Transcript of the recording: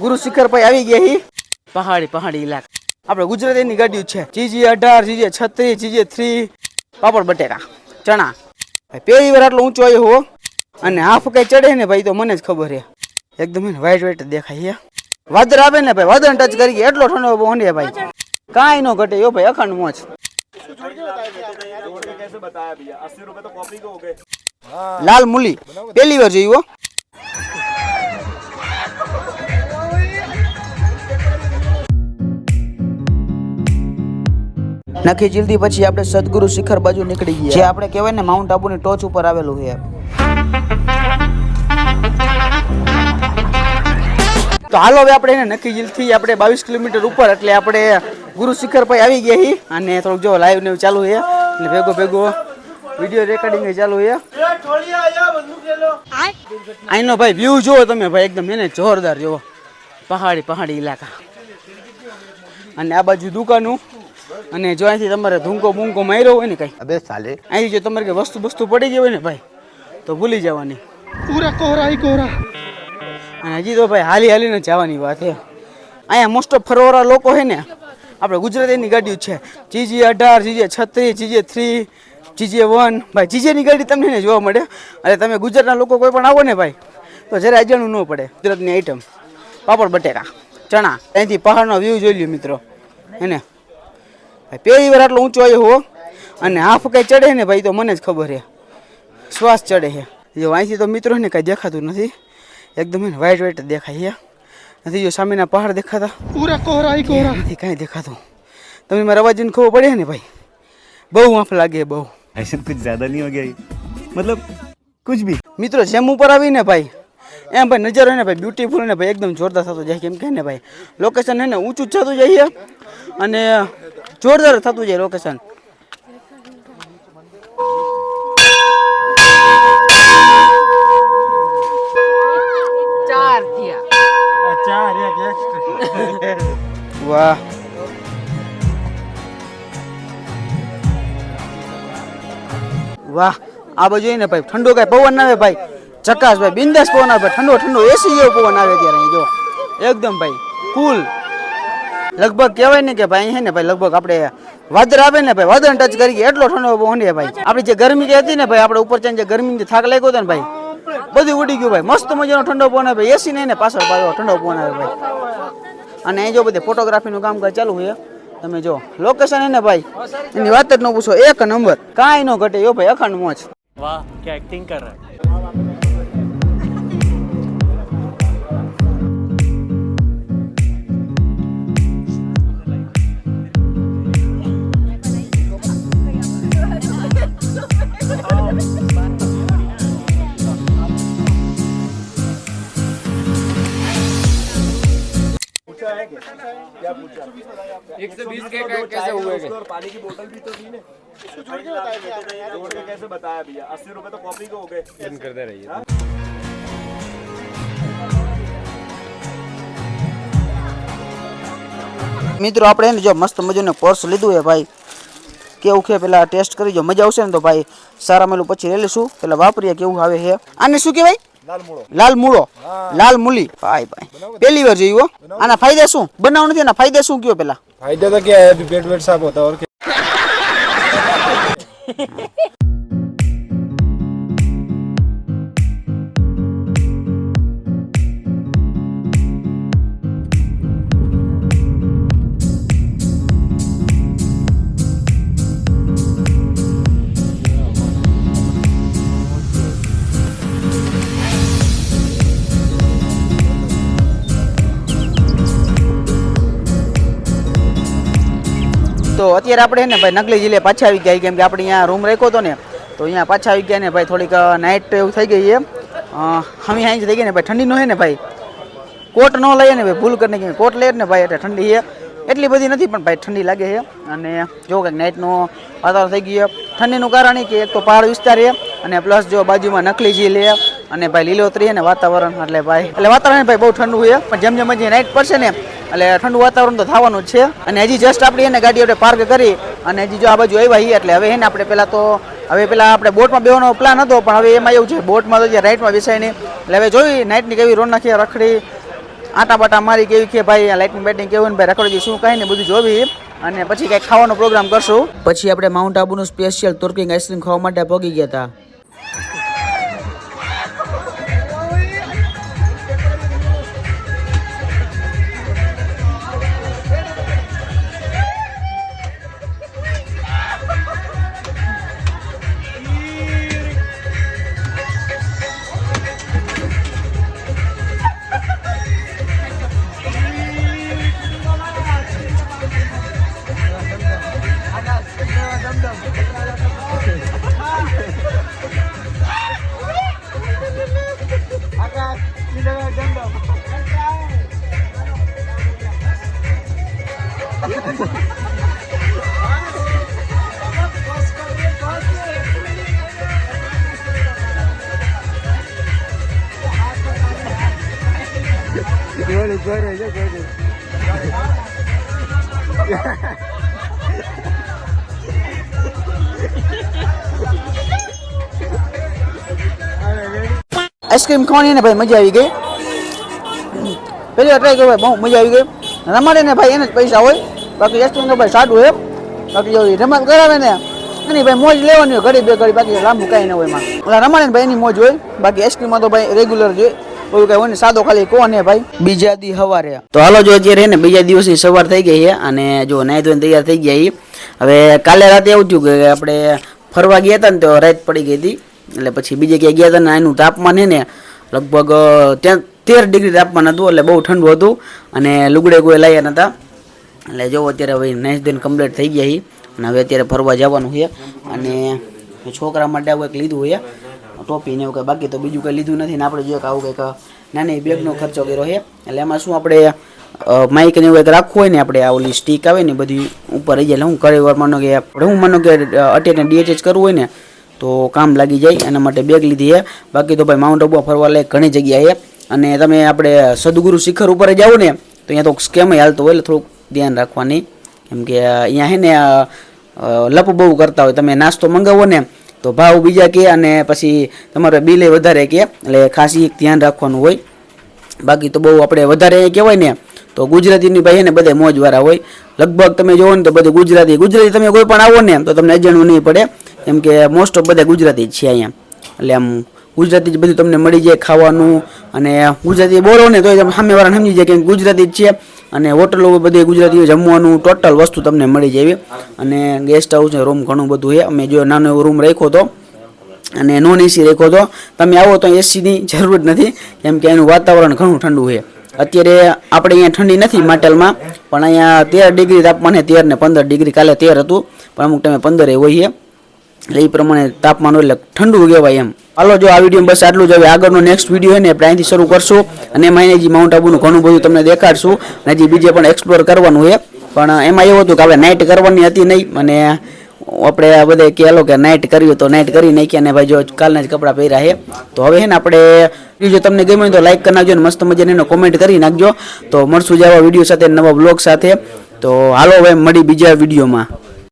ગુરુ શિખર ભાઈ આવી ગયા હી પહાડી ઇલાકા. આપણે ગુજરાતીની ગાડીઓ છે. GG18, GG36, GG3, પાપડ બટેકા ચણા. ભાઈ પહેલી વાર આટલો ઊંચો આવ્યો હો. અને હાફ કઈ ચડે ને ભાઈ તો મને જ ખબર છે. એકદમ વાઇટ દેખાય છે. વાદળ આવે ને ભાઈ, વાદળ ટચ કરી ગયા એટલો ઠંડો પવન છે ભાઈ, કાંઈ નો ઘટે યો ભાઈ, અખંડ મોજ. લાલ મૂલી પહેલી વાર જોયું. નખી ચીલથી પછી આપણે સદગુરુ શિખર બાજુ નીકળી ગયા, જે આપણે કહેવાય ને માઉન્ટ આબુની ટોચ ઉપર આવેલું છે. તો હાલો હવે આપણે એને નખી ચીલથી આપણે 22 કિલોમીટર ઉપર, એટલે આપણે ગુરુ શિખર ભાઈ આવી ગયા છીએ. અને થોડુંક જો લાઈવ ને ચાલુ છે, એટલે ભેગો વિડીયો રેકોર્ડિંગ ચાલુ છે. અહીંનો ભાઈ વ્યૂ જુઓ તમે ભાઈ, એકદમ એને જોરદાર જુઓ. પહાડી ઇલાકા અને આ બાજુ દુકાનો. અને જો અહીંથી તમારે ધૂંકો બૂંકો માર્યો હોય ને કઈ, અબે સાલે અહીંથી જો તમારે કઈ વસ્તુ પડી ગઈ હોય ને ભાઈ, તો ભૂલી જવાની. પૂરા કોરા. અને હજી તો ભાઈ હાલીને જવાની વાત છે. અહીંયા મોસ્ટ ઓફ ફરવાવાળા લોકો છે ને, આપણે ગુજરાતીની ગાડીઓ છે. GG18, GG36, GG3, GG1. ભાઈ GG ની ગાડી તમને જોવા મળે. અને તમે ગુજરાતના લોકો કોઈ પણ આવો ને ભાઈ, તો જરા અજાણું ન પડે. ગુજરાતની આઈટમ પાપડ બટેકા ચણા. અહીંથી પહાડનો વ્યૂ જોઈ લ્યો મિત્રો. એને ભાઈ પહેલી વાર આટલો ઊંચો આવ્યો હો. અને હાફ કઈ ચડે ને ભાઈ તો મને જ ખબર છે, શ્વાસ ચડે છે. જો અહીંથી તો મિત્રો ને કઈ દેખાતું નથી, એકદમ વાઇટ દેખાય છે. નથી જો સામેના પહાડ દેખાતા, પૂરા કોરા નથી કાંઈ દેખાતું. તમે મારા અવાજને ખબર પડે ને ભાઈ, બહુ આંફ લાગે બહુ. ऐसे कुछ ज्यादा नहीं हो गया, मतलब कुछ भी. મિત્રો જેમ ઉપર આવીને ભાઈ એમ ભાઈ નજારો ને ભાઈ બ્યુટીફુલ ને ભાઈ એકદમ જોરદાર થતો જાય. કેમ કે ને ભાઈ લોકેશન ને ઊંચું જ થતું જાય અને જોરદાર થતું જાય લોકેશન. વાહ વાહ. આ બાજુ ને ભાઈ ઠંડો કઈ પવન આવે ભાઈ, ચકાસ ભાઈ, બિંદાસ પવન આવે, ઠંડો એસી જેવો પવન આવે ત્યારે જો એકદમ ભાઈ કુલ. લગભગ કહેવાય ને કે ભાઈ હે ને ભાઈ લગભગ આપણે વાદળ આવે ને ભાઈ, વાદળ ટચ કરી ગયા એટલો ઠંડો પવન છે ભાઈ. આપણી જે ગરમી હતી ને ભાઈ, આપણે ઉપર જે ગરમી થાક લાગ્યો હતો ને ભાઈ, બધું ઉડી ગયું ભાઈ. મસ્ત મજાનો ઠંડો પવન આવે, એસી ને પાછળ પાછો ઠંડો પવન આવે ભાઈ. અને અહીં જો બધી ફોટોગ્રાફીનું કામકાજ ચાલુ છે. તમે જો લોકેશન હે ને ભાઈ, એની વાત જ ન પૂછો, એક નંબર, કાંઈ નો ઘટે યો ભાઈ, અખંડ મોજ. वाह क्या एक्टिंग कर रहा है. क्या पूछा? 120 के कैसे हुए? पानी की बोतल भी तो थी ने, जोड़ के कैसे बताया भैया? 80 रुपए तो कॉफी को हो गए. बंद करते रहिए. મિત્રો આપણે જો મસ્ત મજાનું પર્સ લીધું છે ભાઈ, કેવું છે પેલા ટેસ્ટ કરી જો, મજા આવશે ને તો ભાઈ સારા મેલું પછી લઈ લઈશું. પેલા વાપરીએ કેવું આવે છે. આને શું કહેવાય? લાલ મૂળો, લાલ મૂલી. ભાઈ પહેલી વાર જોયું. આના ફાયદા શું? બનાવ નથી, આના ફાયદા શું કયો પેલા? फायदा तो क्या है, पेट वेट साफ होता है और क्या. તો અત્યારે આપણે ને ભાઈ નકલી જિલ્લે પાછા આવી ગયા, કેમ કે આપણે અહીંયા રૂમ રાખ્યો હતો ને, તો અહીંયા પાછા આવી ગયા ને ભાઈ. થોડીક નાઇટ એવું થઈ ગઈ છે, હમી હાઈ થઈ ગઈ ને ભાઈ. ઠંડીનો છે ને ભાઈ, કોટ ન લઈએ ને ભાઈ, ભૂલ કરીને કે કોટ લઈએ ને ભાઈ, એટલે ઠંડી છે એટલી બધી નથી, પણ ભાઈ ઠંડી લાગે છે. અને જો કંઈક નાઇટનું વાતાવરણ થઈ ગયું. ઠંડીનું કારણ કે એક તો પહાડ વિસ્તાર છે, અને પ્લસ જો બાજુમાં નકલી ઝીલ છે, અને ભાઈ લીલોતરી છે ને વાતાવરણ, એટલે ભાઈ વાતાવરણ ભાઈ બહુ ઠંડુ છે. પણ જેમ જેમ હજી નાઇટ પડશે ને એટલે ઠંડુ વાતાવરણ તો થવાનું જ છે. અને હજી જસ્ટ આપણી એને ગાડી આપણે પાર્ક કરી અને હજી જો આ બાજુ આવ્યા છીએ, એટલે હવે એને આપણે પેલા આપણે બોટમાં બેવાનો પ્લાન હતો, પણ હવે એમાં એવું છે બોટમાં તો રાઈટમાં બેસાય નહીં. એટલે હવે જોઈ નાઇટની કેવી રોનક છે, રખડી આટા બાટા મારી કેવી કે ભાઈ લાઇટિંગ બેટિંગ કેવું ને ભાઈ રખડજી શું કહે ને બધું જોવી અને પછી કંઈક ખાવાનો પ્રોગ્રામ કરશું. પછી આપણે માઉન્ટ આબુનું સ્પેશિયલ તુર્કિંગ આઈસ્ક્રીમ ખાવા માટે પહોંચી ગયા હતા. આઈસ્ક્રીમ ખાવાની ને ભાઈ મજા આવી ગઈ. પેલી વાર ટ્રાય કરો ભાઈ, બહુ મજા આવી ગઈ. રમાડે ને ભાઈ એને જ પૈસા હોય, બાકી આઈસ્ક્રીમ તો ભાઈ સાદું હોય. બાકી જો રમત કરાવે ને એની ભાઈ મોજ લેવાની હોય, ઘડી બે ઘડી, બાકી લાંબુ કાંઈ ન હોય એમાં. ઓલા રમાડે ને ભાઈ એની મોજ હોય, બાકી આઈસ્ક્રીમમાં તો ભાઈ રેગ્યુલર જોઈએ. એવું કઈ હોય ને સાદો ખાલી કોણ હે ભાઈ. બીજા દી સવારે તો હાલો જો અત્યારે ને બીજા દિવસની સવાર થઈ ગઈ છે અને જો નાઈ ધોઈને તૈયાર થઈ ગયા. હવે કાલે રાતે એવું થયું કે આપણે ફરવા ગયા હતા ને તો રાત પડી ગઈ હતી, એટલે પછી બીજે ક્યાંય ગયા હતા ને એનું તાપમાન છે ને લગભગ ત્યાં 13 ડિગ્રી તાપમાન હતું, એટલે બહુ ઠંડુ હતું અને લુગડે કોઈ લાવ્યા નહોતા. એટલે જો અત્યારે હવે નાઈસ ધોઈને કમ્પ્લીટ થઈ ગયા અને હવે અત્યારે ફરવા જવાનું છે અને છોકરા માટે આવું કંઈક લીધું છે, ટોપી ને એવું કંઈ, બાકી તો બીજું કંઈ લીધું નથી. ને આપણે જોઈએ કે આવું કંઈક નાની બેગનો ખર્ચો કર્યો છે. એટલે એમાં શું આપણે માઇક ને એવું કંઈક રાખવું હોય ને, આપણે આ ઓલી સ્ટીક આવે ને બધી ઉપર રહી જાય. એટલે હું ઘરે વાર માનો કે હું માનો કે અટેચ ને DHH કરવું હોય ને તો કામ લાગી જાય, એના માટે બેગ લીધી છે. બાકી તો ભાઈ માઉન્ટ આબુ ફરવા લાયક ઘણી જગ્યા છે અને તમે આપણે સદગુરુ શિખર ઉપર જાઓ ને તો અહીંયા તો સ્કેમ હાલતો હોય, એટલે થોડુંક ધ્યાન રાખવાની. કેમ કે અહીંયા છે ને લપ બહુ કરતા હોય, તમે નાસ્તો મંગાવો ને તો ભાવ બીજા કે અને પછી તમારે બિલે વધારે કે, એટલે ખાસ એક ધ્યાન રાખવાનું હોય. બાકી તો બહુ આપણે વધારે કહેવાય ને તો ગુજરાતીની ભાઈ ને બધે મોજવાળા હોય. લગભગ તમે જોવો ને તો બધું ગુજરાતી તમે કોઈ પણ આવો ને તો તમને અજાણવું નહીં પડે, કેમ કે મોસ્ટ ઓફ બધા ગુજરાતી જ છે અહીંયા. એટલે આમ ગુજરાતી જ બધું તમને મળી જાય ખાવાનું, અને ગુજરાતી બોલો ને તો સામેવાળાને સમજી જાય કે ગુજરાતી જ છે. અને હોટલો બધી ગુજરાતી જમવાનું ટોટલ વસ્તુ તમને મળી જાય. અને ગેસ્ટ હાઉસ ને રૂમ ઘણું બધું છે. અમે જો નાનો એવો રૂમ રાખ્યો હતો અને નોન એસી રાખ્યો હતો. તમે આવો તો એસીની જરૂર જ નથી, કેમ કે એનું વાતાવરણ ઘણું ઠંડુ છે. અત્યારે આપણે અહીંયા ઠંડી નથી માટેલમાં, પણ અહીંયા 13 ડિગ્રી તાપમાન છે, 13 ને 15 ડિગ્રી. કાલે 13 હતું પણ અમુક ટાઈમે 15 હોય છે, એટલે એ પ્રમાણે તાપમાન હોય એટલે ઠંડુ કહેવાય એમ. હાલો જો આ વિડીયો બસ આટલું જ. હવે આગળનો નેક્સ્ટ વિડીયો છે ને આપણે અહીંથી શરૂ કરશું અને એમાં હજી માઉન્ટ આબુનું ઘણું બધું તમને દેખાડશું અને હજી બીજે પણ એક્સપ્લોર કરવાનું છે. પણ એમાં એવું હતું કે આપણે નાઇટ કરવાની હતી નહીં, અને આપણે બધે કહેલો કે નાઇટ કર્યું તો નાઇટ કરી નાખી અને ભાઈ જો કાલના જ કપડાં પહેર્યા છે. તો હવે છે ને આપણે જો તમને ગમ્યું તો લાઈક કરી નાખજો અને મસ્ત મજાને એનો કોમેન્ટ કરી નાખજો. તો મળશું જ આવા વિડીયો સાથે, નવા બ્લોગ સાથે. તો હાલો હવે મળી બીજા વિડીયોમાં.